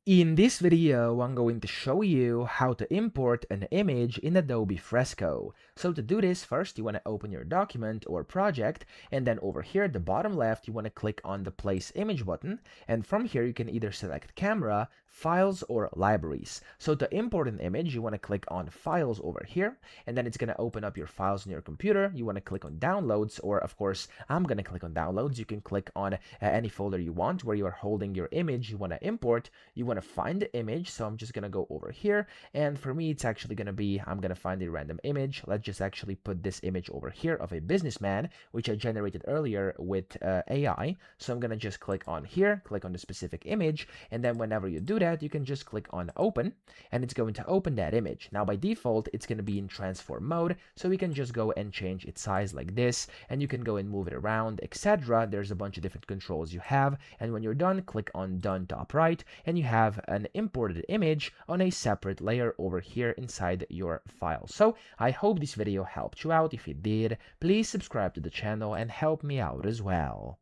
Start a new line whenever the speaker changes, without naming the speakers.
In this video, I'm going to show you how to import an image in Adobe Fresco. So to do this, first you want to open your document or project, and then over here at the bottom left, you want to click on the Place Image button, and from here you can either select Camera, Files, or Libraries. So to import an image, you want to click on Files over here, and then it's going to open up your files on your computer. You want to click on Downloads, or of course, I'm going to click on Downloads. You can click on any folder you want where you are holding your image you want to import. You want to find the image, so I'm just going to go over here, and for me it's actually going to be, I'm going to find a random image. Let's just actually put this image over here of a businessman, which I generated earlier with AI. So I'm going to just click on here, click on the specific image, and then whenever you do that, you can just click on open, and it's going to open that image. Now by default, it's going to be in transform mode, so we can just go and change its size like this, and you can go and move it around, etc. There's a bunch of different controls you have, and when you're done, click on done top right, and you have an imported image on a separate layer over here inside your file. So I hope this video helped you out. If it did, please subscribe to the channel and help me out as well.